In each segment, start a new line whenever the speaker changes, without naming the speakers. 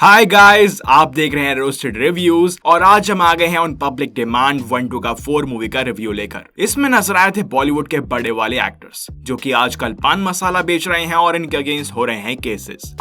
Hi guys, आप देख रहे हैं रोस्टेड रिव्यूज और आज हम आ गए हैं ऑन पब्लिक डिमांड 1-2 का 4 मूवी का रिव्यू लेकर। इसमें नजर आए थे बॉलीवुड के बड़े वाले एक्टर्स जो कि आजकल पान मसाला बेच रहे हैं और इनके अगेंस्ट हो रहे हैं केसेस।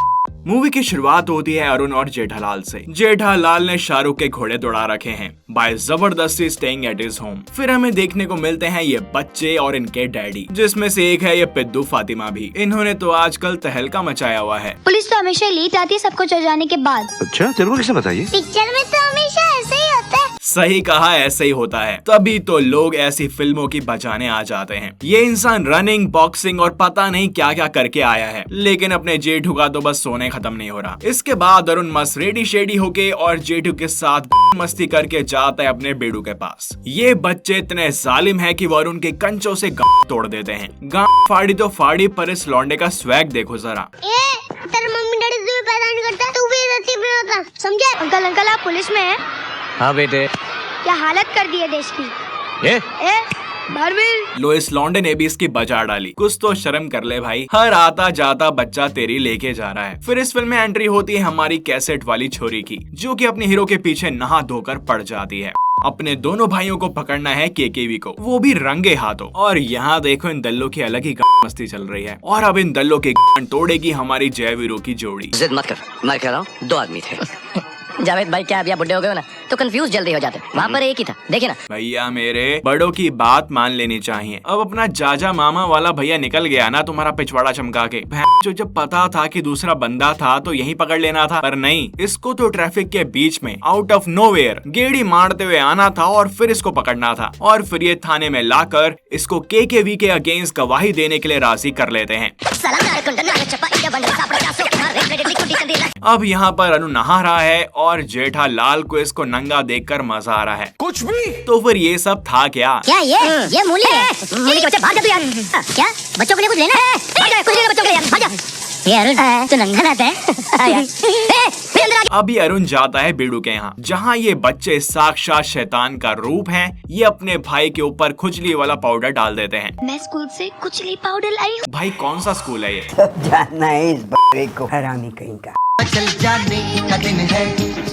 मूवी की शुरुआत होती है अरुण और जेठालाल से। जेठालाल ने शाहरुख के घोड़े दौड़ा रखे हैं बाय जबरदस्ती स्टेइंग एट हिज होम। फिर हमें देखने को मिलते हैं ये बच्चे और इनके डैडी, जिसमें से एक है ये पिद्दू फातिमा भी। इन्होंने तो आजकल तहलका मचाया हुआ है।
पुलिस तो हमेशा लेट आती है सब कुछ हो जाने के बाद।
अच्छा, तेरे को किसने बताइए?
पिक्चर में तो हमेशा ऐसे ही होता है।
सही कहा, ऐसे ही होता है। तभी तो लोग ऐसी फिल्मों की बचाने आ जाते हैं। ये इंसान रनिंग, बॉक्सिंग और पता नहीं क्या क्या करके आया है, लेकिन अपने जेठू का तो बस सोने खत्म नहीं हो रहा। इसके बाद अरुण मस्त रेडी शेडी होके और जेठू के साथ मस्ती करके जाता है अपने बेडू के पास। ये बच्चे इतने जालिम है कि वो अरुण के कंचों से गांठ तोड़ देते हैं। गांठ फाड़ी तो फाड़ी, पर इस लौंडे का स्वैग देखो जरा।
तेरे मम्मी डैडी तुझे पैदा नहीं करता, तू भी नसीब में होता, समझे? अंकल आप पुलिस में हैं?
हाँ बेटे।
क्या हालत कर दी है देश की।
लो, इस लौंडे ने भी इसकी बजा डाली। कुछ तो शर्म कर ले भाई, हर आता जाता बच्चा तेरी लेके जा रहा है। फिर इस फिल्म में एंट्री होती है हमारी कैसेट वाली छोरी की, जो कि अपने हीरो के पीछे नहा धोकर पड़ जाती है। अपने दोनों भाइयों को पकड़ना है केकेवी को, वो भी रंगे हाथों। और यहाँ देखो इन दल्लों की अलग ही मस्ती चल रही है। और अब इन दल्लों के तोड़ेगी हमारी जय वीरों की जोड़ी।
जिद मत कर, मैं कह रहा हूँ 2 आदमी थे। जावेद भाई, क्या अभी बुड्ढे हो गए हो ना, तो कंफ्यूज जल्दी हो जाते। वहाँ पर एक ही था, देखिए ना।
भैया मेरे, बड़ों की बात मान लेनी चाहिए। अब अपना जाजा मामा वाला भैया निकल गया ना तुम्हारा पिछवाड़ा चमका के। जो जब पता था कि दूसरा बंदा था तो यही पकड़ लेना था, पर नहीं, इसको तो ट्रैफिक के बीच में आउट ऑफ नोवेयर गेड़ी मारते हुए आना था और फिर इसको पकड़ना था। और फिर ये थाने में लाकर इसको केकेवी के अगेंस्ट गवाही देने के लिए राजी कर लेते हैं। अब यहाँ पर अनु नहा रहा है और जेठालाल को इसको नंगा देखकर मजा आ रहा है। कुछ भी तो फिर ये सब था क्या?
क्या ये मूली है? मूली के बच्चे भाग जा तू यार। क्या बच्चों के लिए कुछ लेना है? कुछ लेना बच्चों के लिए, भाग जा। ये अरुण तू नंगा रहता है।
अभी अरुण जाता है बेडू के यहाँ, जहाँ ये बच्चे साक्षात शैतान का रूप हैं। ये अपने भाई के ऊपर खुजली वाला पाउडर डाल देते हैं।
मैं स्कूल से खुजली पाउडर लाई हूँ।
भाई कौन सा स्कूल है ये?
जानना है इस बच्चे को, हरामी कहीं का।
फिसल जाने का दिन है,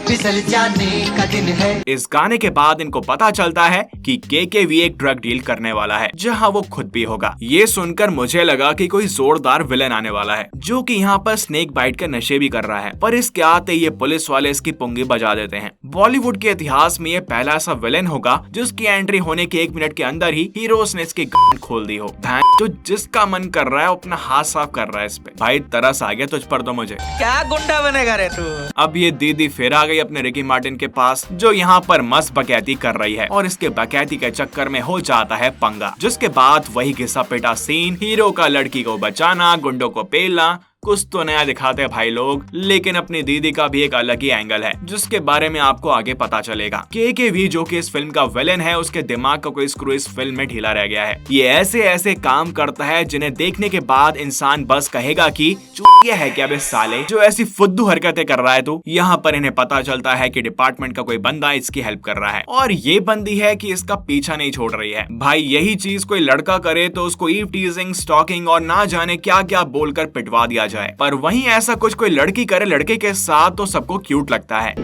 फिसल जाने का दिन है।
इस गाने के बाद इनको पता चलता है कि केकेवी एक ड्रग डील करने वाला है, जहां वो खुद भी होगा। ये सुनकर मुझे लगा कि कोई जोरदार विलेन आने वाला है, जो कि यहाँ पर स्नेक बाइट के नशे भी कर रहा है। पर इसके आते ये पुलिस वाले इसकी पुंगी बजा देते हैं। बॉलीवुड के इतिहास में ये पहला ऐसा विलेन होगा जिसकी एंट्री होने के 1 मिनट के अंदर ही हीरोज ने इसकी गांठ खोल दी हो। तो जिसका मन कर रहा है अपना हाथ साफ कर रहा है इस पे। भाई तरस आ गया तुझ पर तो मुझे।
क्या गुंडा बनेगा रे तू?
अब ये दीदी फिर आ गई अपने रिकी मार्टिन के पास, जो यहाँ पर मस्त बकैती कर रही है। और इसके बकैती के चक्कर में हो जाता है पंगा, जिसके बाद वही घिसा पिटा सीन, हीरो का लड़की को बचाना, गुंडों को पेलना। कुछ तो नया दिखाते हैं भाई लोग, लेकिन अपनी दीदी का भी एक अलग ही एंगल है, जिसके बारे में आपको आगे पता चलेगा। केकेवी जो कि इस फिल्म का विलेन है, उसके दिमाग का कोई स्क्रू इस फिल्म में ढीला रह गया है। ये ऐसे ऐसे काम करता है जिन्हें देखने के बाद इंसान बस कहेगा कि चूतिया है क्या बे साले, जो ऐसी फुद्दू हरकतें कर रहा है तू। यहाँ पर इन्हें पता चलता है कि डिपार्टमेंट का कोई बंदा इसकी हेल्प कर रहा है, और ये बंदी है कि इसका पीछा नहीं छोड़ रही है। भाई यही चीज कोई लड़का करे तो उसको ईव टीजिंग, स्टॉकिंग और ना जाने क्या क्या बोलकर पिटवा दिया जाए, पर वहीं ऐसा कुछ कोई लड़की करे लड़के के साथ तो सबको क्यूट लगता है।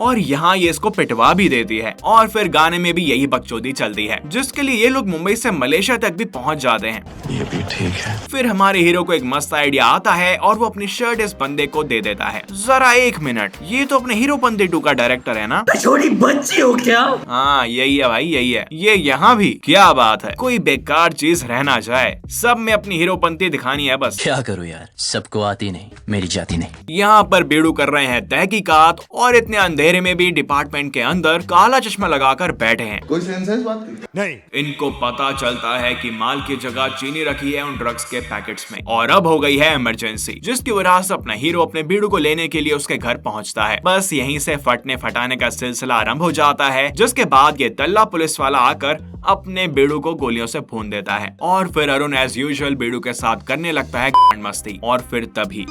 और यहाँ ये इसको पिटवा भी देती है। और फिर गाने में भी यही बकचोदी चलती है, जिसके लिए ये लोग मुंबई से मलेशिया तक भी पहुंच जाते हैं।
ये भी ठीक है।
फिर हमारे हीरो को एक मस्त आइडिया आता है और वो अपनी शर्ट इस बंदे को दे देता है। जरा 1 मिनट, ये तो अपने हीरोपंती 2 का डायरेक्टर है ना?
छोटी बच्ची हो क्या?
हाँ यही है भाई, यही है। ये यहाँ भी क्या बात है, कोई बेकार चीज रहना जाए, सब में अपनी हीरोपंती दिखानी है बस।
क्या करूँ यार, सबको आती नहीं, मेरी जाती नहीं।
यहाँ पर बेडू कर रहे हैं तहकीकात, और इतने अंधेरे में भी डिपार्टमेंट के अंदर काला चश्मा लगाकर बैठे हैं।
कोई सेंसेस बात नहीं।
इनको पता चलता है कि माल की जगह चीनी रखी है उन ड्रग्स के पैकेट्स में, और अब हो गई है इमरजेंसी, जिसकी वजह से अपना हीरो अपने बेडू को लेने के लिए उसके घर पहुंचता है। बस यहीं से फटने फटाने का सिलसिला आरंभ हो जाता है, जिसके बाद ये दल्ला पुलिस वाला आकर अपने बेडू को गोलियों से भून देता है। और फिर अरुण एज यूजुअल बेडू के साथ करने लगता है मस्ती। और फिर तभी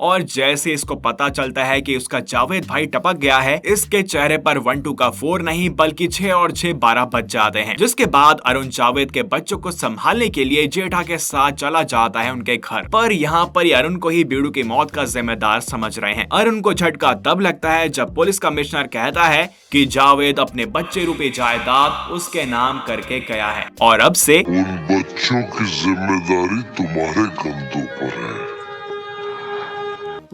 और जैसे इसको पता चलता है कि उसका जावेद भाई टपक गया है, इसके चेहरे पर 1 2 का 4 नहीं बल्कि 6 और 6 12 बज जाते हैं। जिसके बाद अरुण जावेद के बच्चों को संभालने के लिए जेठा के साथ चला जाता है उनके घर पर। यहाँ पर अरुण को ही बीड़ू की मौत का जिम्मेदार समझ रहे हैं। अरुण को झटका तब लगता है जब पुलिस कमिश्नर कहता है कि जावेद अपने बच्चे रूपी जायदाद उसके नाम करके गया है और अब से
उन बच्चों की जिम्मेदारी तुम्हारे कंधों पर है।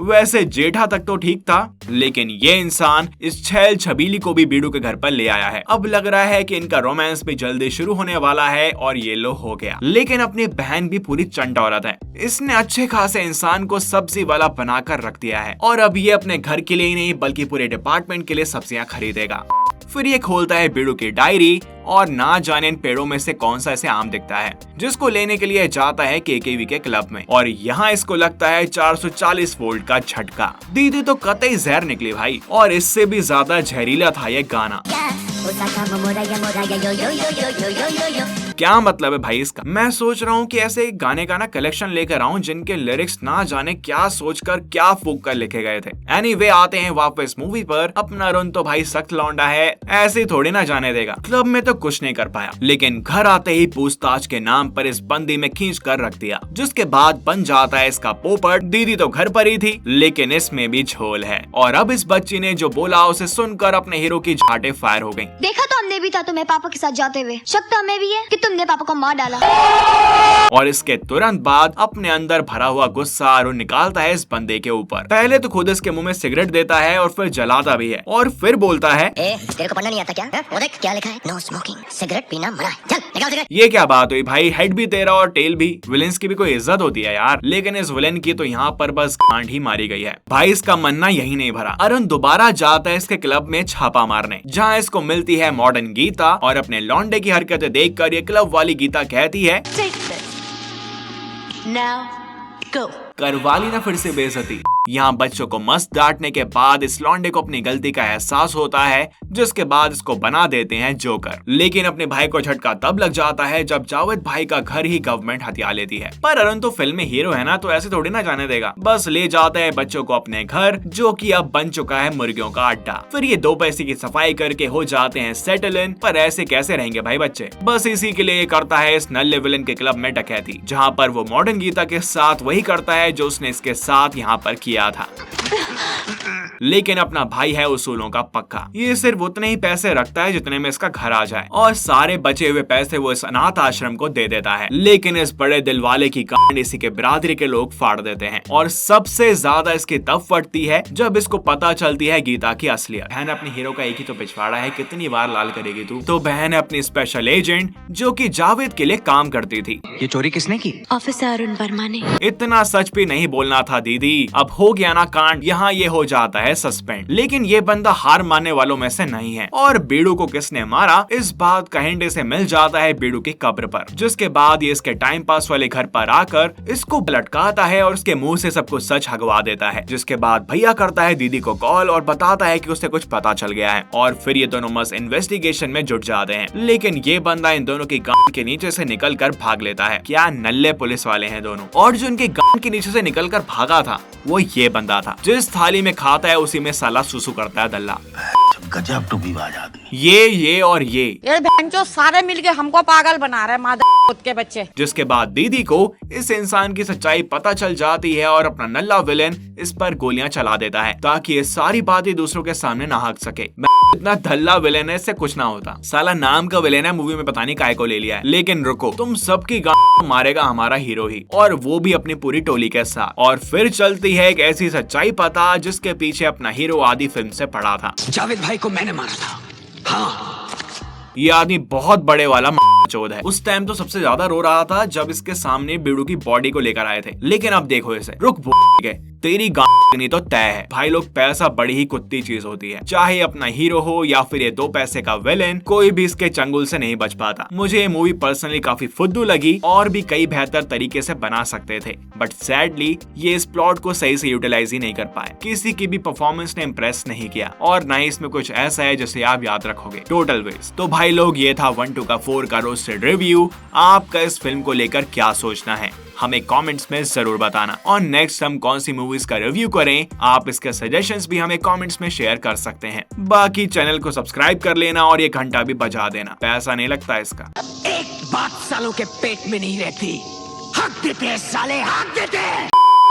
वैसे जेठा तक तो ठीक था, लेकिन ये इंसान इस छैल छबीली को भी बीड़ू के घर पर ले आया है। अब लग रहा है कि इनका रोमांस भी जल्दी शुरू होने वाला है और ये लो हो गया। लेकिन अपनी बहन भी पूरी चंट औरत है। इसने अच्छे खासे इंसान को सब्जी वाला बनाकर रख दिया है और अब ये अपने घर के लिए ही नहीं बल्कि पूरे डिपार्टमेंट के लिए सब्जियां खरीदेगा। फिर ये खोलता है बीड़ू की डायरी और ना जाने इन पेड़ों में से कौन सा इसे आम दिखता है, जिसको लेने के लिए जाता है केकेवी के क्लब में और यहाँ इसको लगता है 440 वोल्ट का झटका। दीदी तो कतई जहर निकली भाई, और इससे भी ज्यादा जहरीला था ये गाना। क्या मतलब है भाई इसका? मैं सोच रहा हूँ कि ऐसे गाने का ना कलेक्शन लेकर आऊं जिनके लिरिक्स ना जाने क्या सोचकर क्या फूक कर लिखे गए थे। एनीवे आते हैं वापस मूवी पर। अपना अरुण तो भाई सख्त लौंडा है, ऐसे थोड़ी ना जाने देगा। क्लब में तो कुछ नहीं कर पाया, लेकिन घर आते ही पूछताछ के नाम पर इस बंदी में खींच कर रख दिया, जिसके बाद बन जाता है इसका पोपट। दीदी तो घर पर ही थी, लेकिन इसमें भी झोल है और अब इस बच्ची ने जो बोला उसे सुनकर अपने हीरो की झाटे फायर हो गयी।
देखा तो हमने भी था तुम्हें पापा के साथ जाते हुए, शक तो हमें भी है कि तुमने पापा को मार डाला।
और इसके तुरंत बाद अपने अंदर भरा हुआ गुस्सा अरुण निकालता है इस बंदे के ऊपर। पहले तो खुद इसके मुंह में सिगरेट देता है और फिर जलाता भी है और फिर बोलता है,
तेरे को पढ़ना नहीं आता क्या? वो देख क्या लिखा है, नो स्मोकिंग, सिगरेट पीना मना है, चल निकाल सिगरेट।
ये क्या बात हुई भाई, हेड भी तेरा और टेल भी। विलेंस की भी कोई इज्जत होती है यार, लेकिन इस विलेन की तो यहाँ पर बस गांड ही मारी गई है। भाई इसका मन्ना यही नहीं भरा। अरुण दोबारा जाता है इसके क्लब में छापा मारने, जहाँ इसको मिलती है मॉडर्न गीता और अपने लौंडे की हरकतें देखकर ये क्लब वाली गीता कहती है,
Now go.
करवाली ना फिर से बेइज्जती। यहाँ बच्चों को मस्त डांटने के बाद इस लौंडे को अपनी गलती का एहसास होता है, जिसके बाद इसको बना देते हैं जोकर। लेकिन अपने भाई को झटका तब लग जाता है जब जावेद भाई का घर ही गवर्नमेंट हथिया लेती है। पर अरुण तो फिल्म में हीरो है ना, तो ऐसे थोड़ी ना जाने देगा। बस ले जाता है बच्चों को अपने घर, जो कि अब बन चुका है मुर्गियों का अड्डा। फिर ये 2 पैसे की सफाई करके हो जाते हैं सेटल इन। पर ऐसे कैसे रहेंगे भाई बच्चे? बस इसी के लिए ये करता है इस नल्ले विलन के क्लब में डकैती, जहाँ पर वो मॉडर्न गीता के साथ वही करता है जो उसने इसके साथ यहाँ पर किया था। लेकिन अपना भाई है उसूलों का पक्का। ये सिर्फ उतने ही पैसे रखता है जितने में इसका घर आ जाए, और सारे बचे हुए पैसे वो इस अनाथ आश्रम को दे देता है। लेकिन इस बड़े दिल वाले की गांड इसी के बिरादरी के लोग फाड़ देते हैं, और सबसे ज्यादा इसकी तब फटती है जब इसको पता चलती है गीता की असलियत। बहन अपने हीरो का एक ही तो पिछवाड़ा है, कितनी बार लाल करेगी तू? तो बहन है अपनी स्पेशल एजेंट जो कि जावेद के लिए काम करती थी।
ये चोरी किसने की?
ऑफिसर अरुण वर्मा ने।
इतना सच भी नहीं बोलना था दीदी, अब हो गया ना कांड। यहाँ ये हो जाता है सस्पेंड। लेकिन ये बंदा हार मानने वालों में से नहीं है, और बीड़ू को किसने मारा इस बात का हिंट से मिल जाता है बीड़ू की कब्र पर। जिसके बाद ये इसके टाइम पास वाले घर पर आकर इसको लटकाता है और उसके मुंह से सब कुछ सच हगवा देता है। जिसके बाद भैया करता है दीदी को कॉल और बताता है कि उसे कुछ पता चल गया है, और फिर ये दोनों मस्त इन्वेस्टिगेशन में जुट जाते हैं। लेकिन ये बंदा इन दोनों की गांड के नीचे से निकल कर भाग लेता है। क्या नल्ले पुलिस वाले हैं दोनों। और जो इनके गांड के नीचे से निकल कर भागा था वो ये बंदा था। जिस थाली में खाता है उसी में साला सुसु करता है दल्ला।
गजब टूबीबाज आदमी।
ये और ये
बहनचोद सारे मिलके हमको पागल बना रहे मादर के बच्चे।
जिसके बाद दीदी को इस इंसान की सच्चाई पता चल जाती है और अपना नल्ला विलेन इस पर गोलियां चला देता है ताकि ये सारी बातें दूसरों के सामने ना हक सके। इतना धल्ला विलेन है, इससे कुछ ना होता। साला नाम का विलेन है, मूवी में पता नहीं काय को ले लिया है। लेकिन रुको, तुम सबकी गांड मारेगा हमारा हीरो ही, और वो भी अपनी पूरी टोली के साथ। और फिर चलती है एक ऐसी सच्चाई पता जिसके पीछे अपना हीरो आदि फिल्म से पड़ा था।
जावेद भाई को मैंने मारा था। हाँ,
ये आदमी बहुत बड़े वाला चोद है। उस टाइम तो सबसे ज्यादा रो रहा था जब इसके सामने बीड़ू की बॉडी को लेकर आए थे। लेकिन अब देखो इसे, रुक गए, तेरी गांड तो तय है भाई। लोग, पैसा बड़ी ही कुत्ती चीज होती है, चाहे अपना हीरो हो या फिर ये 2 पैसे का विलेन, कोई भी इसके चंगुल से नहीं बच पाता। मुझे ये मूवी पर्सनली काफी फुद्दू लगी, और भी कई बेहतर तरीके से बना सकते थे, बट सैडली ये इस प्लॉट को सही से यूटिलाइज ही नहीं कर पाए। किसी की भी परफॉर्मेंस ने इम्प्रेस नहीं किया, और ना ही इसमें कुछ ऐसा है जिसे आप याद रखोगे। Total waste. तो भाई लोग, ये था 1 2 का 4 का रोज अनबॉस्टेड रिव्यू। आपका इस फिल्म को लेकर क्या सोचना है हमें कमेंट्स में जरूर बताना। और नेक्स्ट हम कौन सी मूवीज का रिव्यू करें, आप इसके सजेशंस भी हमें कमेंट्स में शेयर कर सकते हैं। बाकी चैनल को सब्सक्राइब कर लेना और ये घंटा भी बजा देना, पैसा नहीं लगता इसका।
एक बात सालों के पेट में नहीं रहती, हक देते हैं साले, हक देते हैं।